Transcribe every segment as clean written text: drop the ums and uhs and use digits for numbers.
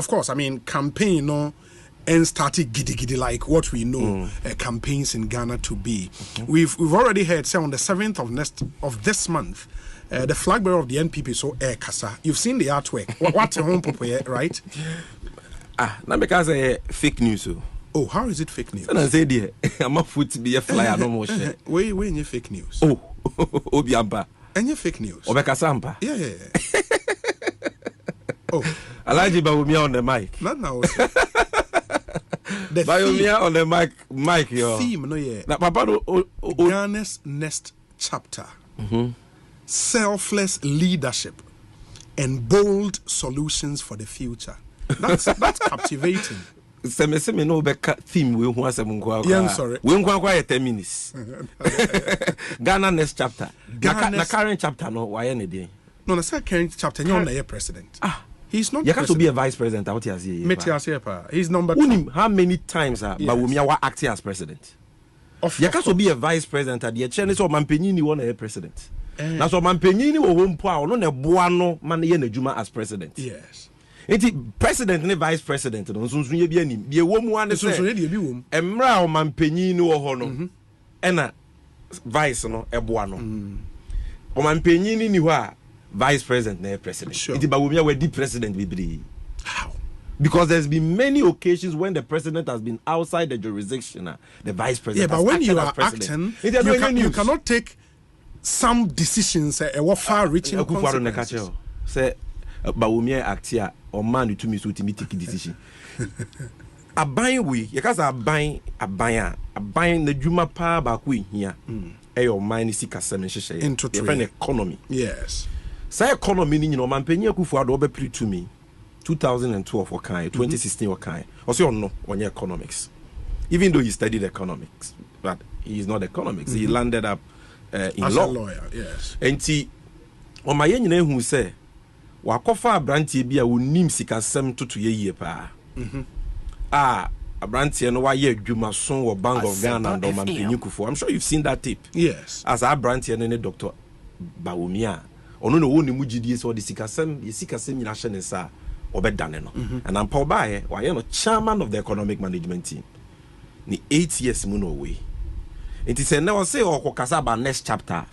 of course, I mean, campaign, no, and started giddy like what we know campaigns in Ghana to be. We've already heard, say, on the 7th of this month, the flag bearer of the NPP, so Kasa. You've seen the artwork. What's the home purpose, right? Not because fake news. Oh, how is it fake news? I say, dear, I'm a foot to be a flyer, no more shit. Where in your fake news? Oh, Obiamba. And your fake news? Obekasampa. Yeah. Oh, I like Bawumia on the mic. Not now. Bawumia on the mic, yo. Theme, no, yeah. Now, Papa, Ghana's next chapter. Selfless leadership and bold solutions for the future. That's captivating. Semi no beka theme we who asem nkwa. Yeah, I'm sorry. We nkwa kwa 10 minutes. Ghana next chapter. Na current chapter no why ne dey. No, the current chapter you na president. He's not. You can't be a vice president out here. He's number 2. How many times Bawumia wa acting as president? You can't be a vice president at the chairman so mampenyi ni wona president. Na so mampenyi ni wo mpo a ono na boa no man ye na djuma as president. Yes. Enti president ne vice president no nsunsun ye bi anim. Ye wo mu ane se. Nsunsun ye bi wo mu. Emra o mampenyi ni wo ho no. Ena vice no eboa no. O mampenyi ni ho a vice president na president. Enti Bawumia we di president bibiri. How? Because there's been many occasions when the president has been outside the jurisdiction, the vice president. Yeah, but when you are acting, you cannot take some decisions far-reaching consequences. Say, Bawumia act here, or man to me so to take decision. A buying we, you guys are buying the Juma power back we here. Your mind is sick as into economy. Yes. Say economy, you know, man, penny kufu adobe pre to me. 2012 or kind, 2016 or kind. Also, no, on your economics. Even though he studied economics, but he's not economics. He landed up in as law. A lawyer, yes. And see, on my young who say, Wakofa branty be a unim sikasem to ye pa. A branty and why ye Jumason or Bank of Ghana and Oman Pinuku. I'm sure you've seen that tape. Yes. As our branty and any Dr. Bawumia. Ono no woni mugidi so the sikasem in action sa obedane no. And I'm Paul Baye, why you know chairman of the economic management team. Ni 8 years mu no way. It is now say o kasa about next chapter.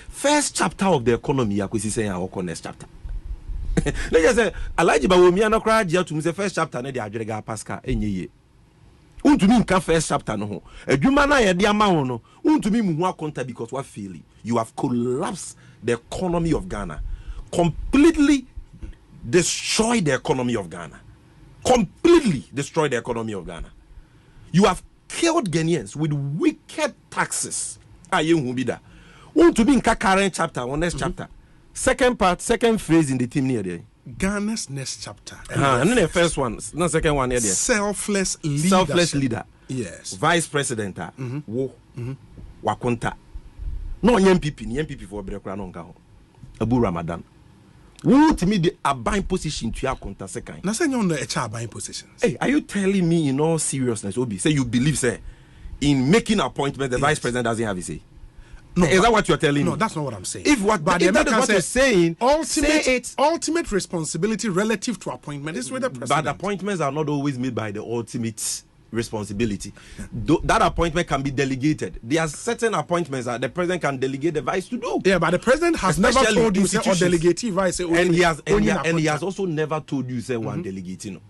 First chapter of the economy akwesi say o next chapter. Let's just say Alhaji Bawumia no kra dia to me say first chapter na dey adwerega Pascal enyeye. Untumi nka first chapter no ho. Adwuma na ye de ama ho no. Untumi mu ho akonta because what failing. You have collapsed the economy of Ghana. Completely destroy the economy of Ghana. Completely destroy the economy of Ghana. You have killed Ghanaians with wicked taxes. Want to be in current chapter or next chapter. Second part, second phrase in the team near there. Ghana's next chapter. And then the first one, not second one here. Selfless leader. Selfless leader. Yes. Vice president. Wakonta. No MPP for Brekra no Abu Ramadan. Who to me the buying position to your contact second. Now say you on the buying positions. Hey, are you telling me in all seriousness, Obi? Say you believe, say, in making appointment, the vice president doesn't have a say. No, is that what you're telling me? No, that's not what I'm saying. If that is what you're saying, ultimate responsibility relative to appointment is with the president. But appointments are not always made by the ultimate responsibility. That appointment can be delegated. There are certain appointments that the president can delegate the vice to do. Yeah, but the president has never told you say or delegate vice. And he has also never told you say one delegating.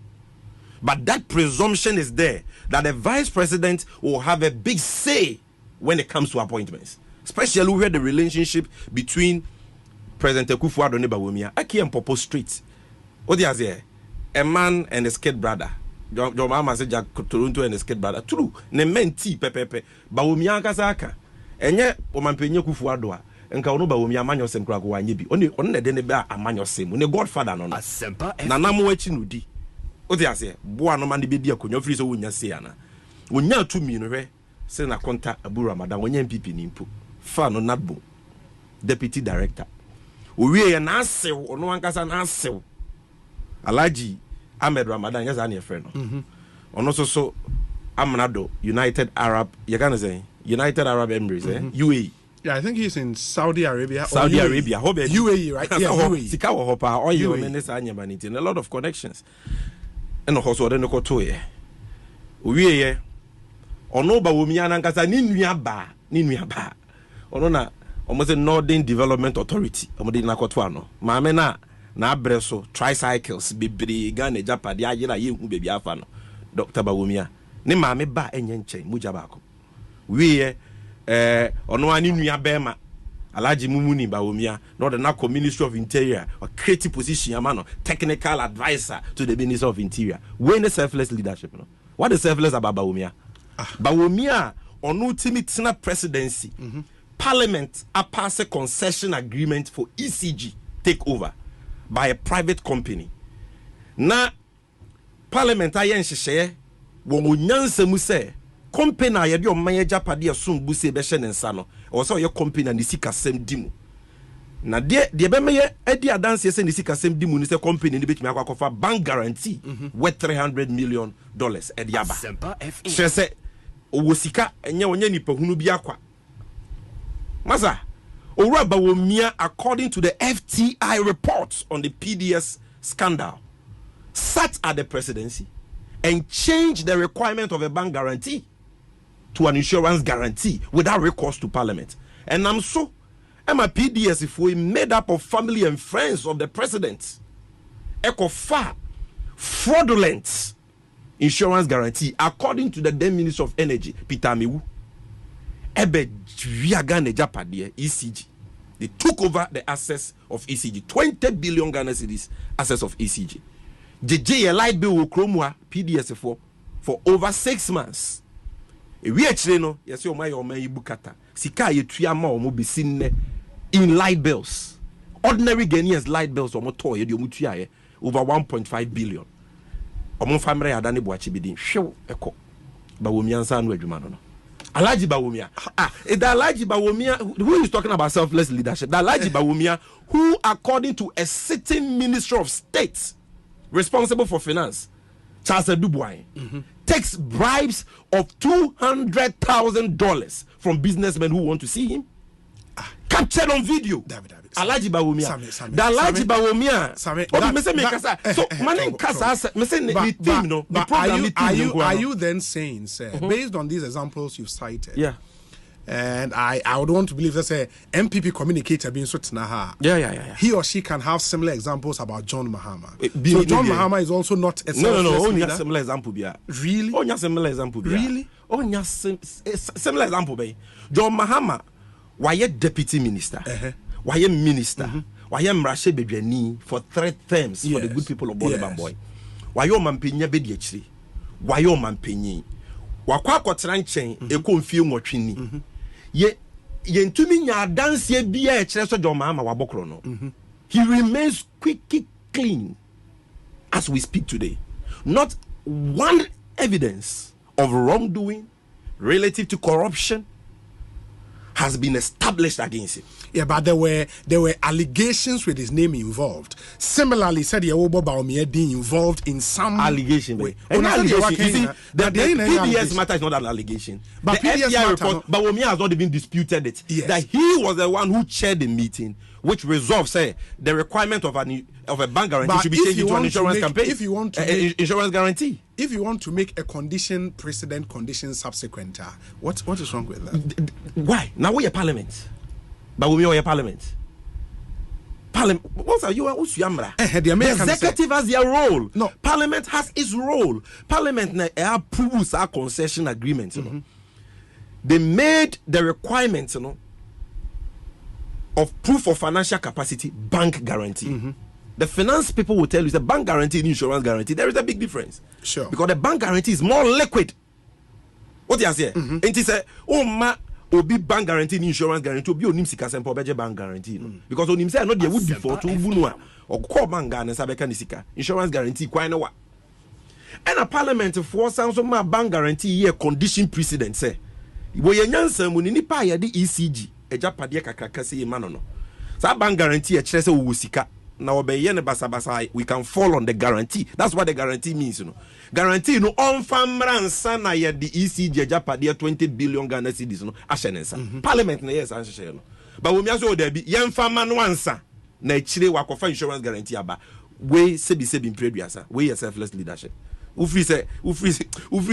But that presumption is there that the vice president will have a big say when it comes to appointments, especially where the relationship between President Akufo-Addo and Bawumia. I can't propose straight. What do you say? A man and his kid brother. Your mama said Jack Toronto and his kid brother. True. Ne menti pepe. Bawumia kasaka. Enye omampenye Akufo-Addo. Enka ono Bawumia amanyo sem kura ko wanyebi. Oni ne de ne ba amanyo sem. Oni godfather no. Na namu echi no di. What do you say? Boa no man de be di akonyo free so wonya se ana. Wonya tumi no hwe. Se na konta Abu Ramadan wonya MPP ni mpo. Fa no Nadbo. Deputy director. Owie ye na asew ono ankasa na asew. Alhaji Ahmed Ramadan yes an your friend no. Ono so Amnado United Arab United Arab Emirates UAE. Yeah, I think he's in Saudi Arabia. UAE, right? Yeah, UAE. Sika wo hopa or you minister anya maniti and a lot of connections. eno hoso de no koto ye owie ye ono Bawumia na nkasa ni nua ba ono na almost a Northern Development Authority omode na koto ano maame na abreso tricycles bebre Ghana Japade agye ye hu bebi afa no Dr. Bawumia ne maame ba enye nchen muja ba ko wiye ono ani nua bema Alaji Mumuni Bawumia not the NACO Ministry of Interior or creative position amano technical advisor to the Minister of Interior when the selfless leadership no what is selfless about Bawumia Bawumia on ultimate Senate presidency Parliament a pass a concession agreement for ECG takeover by a private company na Parliament ayen share wo nyansa mu se company a yede omanye Japade asom buse be hye nensa no o so ye company na sika sem dimu na de be meye edi adanse se ne sika sem dimu ni se company ni betumi akwakofa bank guarantee worth $300 million edi aba se se owo sika enye onye nipa hunu bi akwa masa owura Bawumia according to the FTI reports on the PDS scandal sat at the presidency and changed the requirement of a bank guarantee to an insurance guarantee without recourse to Parliament. And I'm so, my PDS, if we made up of family and friends of the president, far fraudulent insurance guarantee, according to the then Minister of Energy, Peter Miwu, ECG. They took over the assets of ECG, 20 billion Ghana cedis assets of ECG. JJ light bill will chromwa PDS for over 6 months. We actually know, yes, you my bukata. Sika ye tuyama or mobisin in light bills. Ordinary Ghanaians light bills or motor ye mutuya over 1.5 billion. Omo family adani boachi bidin. Show eko. Bawumia nsan wedwuma no. Alaji Bawumia. The Alaji Bawumia who is talking about selfless leadership. The Alaji Bawumia who according to a sitting Minister of State responsible for finance, Charles Dubois, takes bribes of $200,000 from businessmen who want to see him. Captured on video. Alaji Bawumia. The Alaji Bawumia. So, are you then saying, sir, based on these examples you've cited? Yeah. And I would want to believe that a MPP communicator being so yeah. He or she can have similar examples about John Mahama. So John Mahama is also not a only a similar example. Really? Only a similar example. Really? Only a similar example. John Mahama, why a deputy minister? Why a minister? Why am Rashe Bedweni for 3 terms for the good people of Bolivamboy? Why your Mampenya Bediachri? Why your Mampeni? Wakwa kotranchen e konfie nwotwini ye ntumi nya dance bia e kire so John Mahama wabokro no he remains quickly clean as we speak today. Not one evidence of wrongdoing relative to corruption has been established against him. Yeah, but there were allegations with his name involved. Similarly, said Yewobo Bawumia being involved in some allegation. Way. You see, the PDS matter is not an allegation. But the FTI report, Bawumia has not even disputed it. Yes. That he was the one who chaired the meeting, which resolved, say, the requirement of a bank guarantee but should be changed into an insurance campaign. If you want to insurance guarantee. If you want to make a condition precedent, condition subsequent, what is wrong with that? Why? Now we're Parliament. But we are Parliament. Parliament. What's are you? The executive has their role. No. Parliament has its role. Parliament approves our concession agreement. You know. They made the requirements, you know, of proof of financial capacity, bank guarantee. The finance people will tell you the bank guarantee and insurance guarantee. There is a big difference. Sure. Because the bank guarantee is more liquid. What you say? And he said, oh ma. Obi bank guarantee insurance guarantee obi onim sika sempo beje bank guarantee no because onim say no dey would default to bunu a okọ bank ga na sabeka ni sika insurance guarantee kwan no wa and a parliament for so ma bank guarantee here condition precedent say wo yenyansa mu ni nipa ya de ECG ejapade kakraka say ma no sa bank guarantee e kire say wo sika na obeye ne basabasa we can fall on the guarantee. That's what the guarantee means, you know. Guarantee no on famransa na ye the ECG ejapade 20 billion Ghana cedis no ahyenensa. Parliament na yes anhye no. But we miaso there be yemfa ma no ansa na chire wakofa insurance guarantee aba. We sebi impreduasa. We selfless leadership. Ufri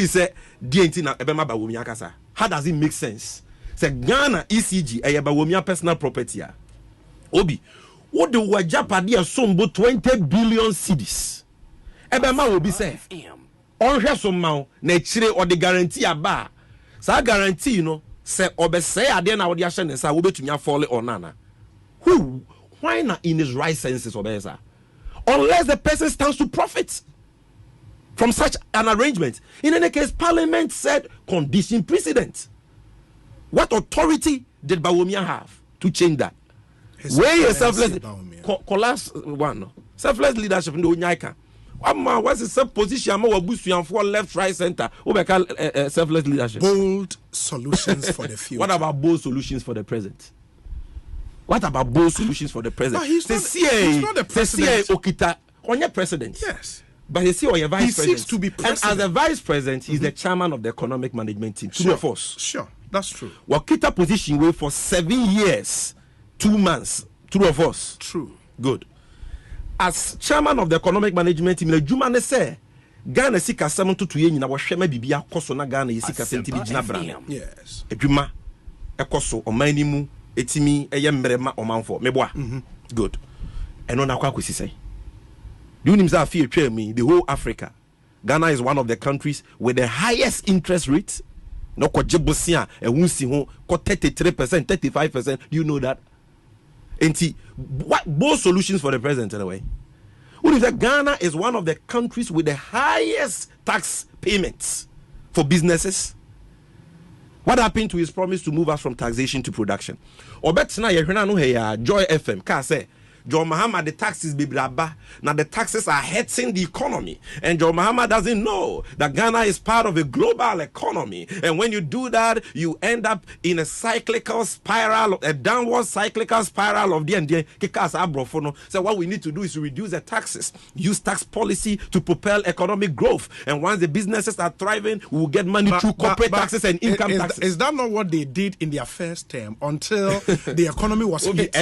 say DNT na ebema Bawumia kasa. How does it make sense? Say Ghana ECG eye Bawumia personal property ya. Obi, what the wajapadi asombo 20 billion cedis. Ebema obi say onhwe so ma na chire or the guarantee aba. Sa guarantee say obesay ade na wode ahye ne sa wo betumi afall on nana. Who? Why not in his right senses obesa? Unless the person stands to profit from such an arrangement. In any case, Parliament said condition precedent. What authority did Bawumia have to change that? Where is selfless? Collapse one. Selfless leadership in the Unyaka. What's the sub position? For left, right, center. Selfless leadership. Bold solutions for the future. What about bold solutions for the present? What about bold solutions for the president? He's not the president. Okita, on your president. Yes. But you see, or your vice president. He seeks to be president. And as a vice president, he's the chairman of the economic management team. True or false? Sure, that's true. Wakita position way for 7 years, 2 months. True or false? True. Good. As chairman of the economic management team, the Jumane say, Ghana sika 7 to 2 years, na washema bibia koso na Ghana sika senti bijina brand. Yes. Ejuma, ekoso, omanimu, etimi mbrema omanfo meboa. Good. And on akwa kwesi say. Do you know fear me the whole Africa? Ghana is one of the countries with the highest interest rate. No ko jebosia e wunsi ho ko 33%, 35%. Do you know that? Enti what both solutions for the president anyway? What is that? Ghana is one of the countries with the highest tax payments for businesses. What happened to his promise to move us from taxation to production? Obetina yehwena no heya Joy FM ka say John Mahama, the taxes be blabba. Now the taxes are hurting the economy. And John Mahama doesn't know that Ghana is part of a global economy. And when you do that, you end up in a cyclical spiral, a downward cyclical spiral of the So what we need to do is to reduce the taxes, use tax policy to propel economic growth. And once the businesses are thriving, we will get money through corporate taxes and income taxes. Is that not what they did in their first term until the economy was hit?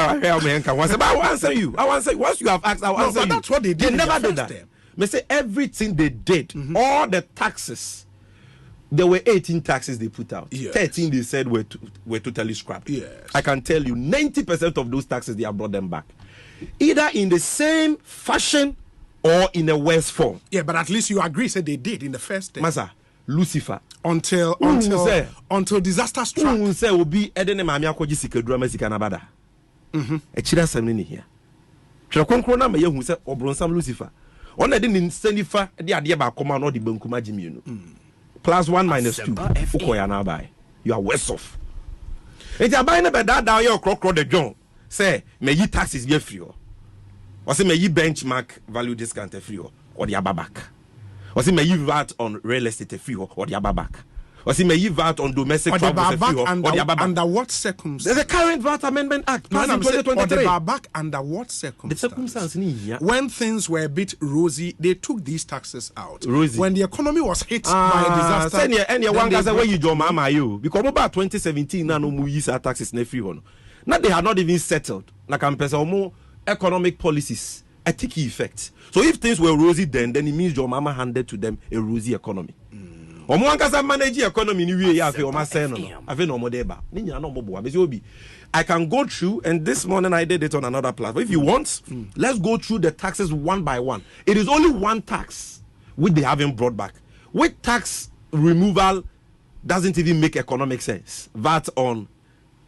I will answer you. Once you have asked, I will answer you. That's what they did. They never did that. They say everything they did, all the taxes. There were 18 taxes they put out. Yes. 13 they said were totally scrapped. Yes. I can tell you 90% of those taxes they have brought them back, either in the same fashion or in a worse form. Yeah, but at least you agree. Said they did in the first term. Masa, Lucifer. Until disaster struck. Will be Edene Mamia Koji Sikedra Sikanabada. Echira samni here. Chakon na me hu se obronsam Lucifer. On ede ni senifa de ade ba koma no de bankuma jimi no. +1 -2 ukoya na bai. You are worse off. Enti abai na be da your crocro de John. Say me yi taxes be free o. O say me yi benchmark value discount free or the ababak. O say me yi VAT on real estate free or the ababak. Or see, may you VAT on domestic travel under what circumstances? There's a current VAT Amendment Act passed in 2023. Or back under what circumstances? The circumstances, when things were a bit rosy, they took these taxes out. Rosy. When the economy was hit by a disaster, any one guy say where you do mama you because about 2017 now no more use taxes na free one. Now they had not even settled. Like I'm saying, more economic policies a take effect. So if things were rosy then it means your mama handed to them a rosy economy. Manage economy I can go through, and this morning I did it on another platform. If you want, let's go through the taxes one by one. It is only one tax which they haven't brought back. With tax removal doesn't even make economic sense. VAT on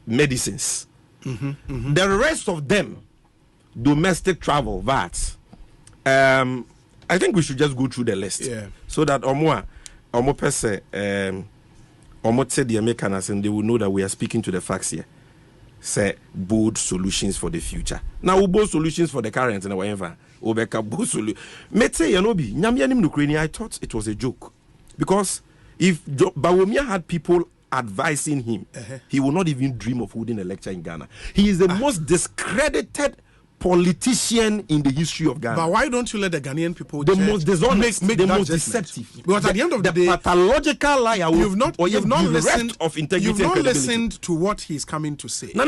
medicines. The rest of them, domestic travel, VAT. I think we should just go through the list so that Omopese, Omote the Americans, and they will know that we are speaking to the facts here. Say bold solutions for the future. Now, bold solutions for the current and whatever. Obeka bold solution. Mete Yanobi, Nyamianim Ukraine. I thought it was a joke because if Bawumia had people advising him, he would not even dream of holding a lecture in Ghana. He is the most discredited politician in the history of Ghana. But why don't you let the Ghanaian people the most dishonest, make the that most judgment? deceptive, Because at the end of the day, pathological liar. You've not listened of integrity. You've not listened to what he's coming to say. For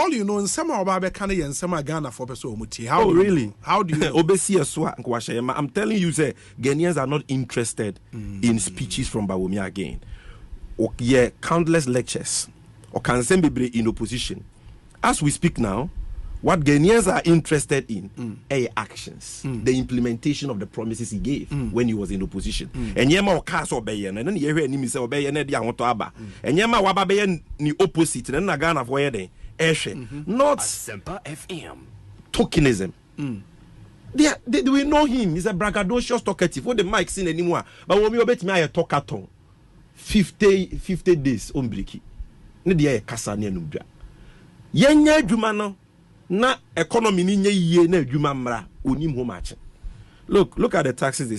all you know, in some of our Ghana and some Ghana for person. How really? How do you know? I'm telling you, say Ghanaians are not interested in speeches from Bawumia again. Or countless lectures. Or can be in opposition. As we speak now, what Ghanaians are interested in are actions, the implementation of the promises he gave when he was in opposition. And yema o cast obeyen, and then you hear him say obeyen na dia want to aba. And yema waba beyen ni opposite, and then Ghana for yede not Semper FM tokenism. We know him. He's a braggadocious talkative. What the mic seen anymore? But when we bet me I talkathon 50 days ombriki. Ne dia kasa ne anumdwa. Yenya adwuma no na economy ni nye yie na adwuma mra onim ho match. Look at the taxes they say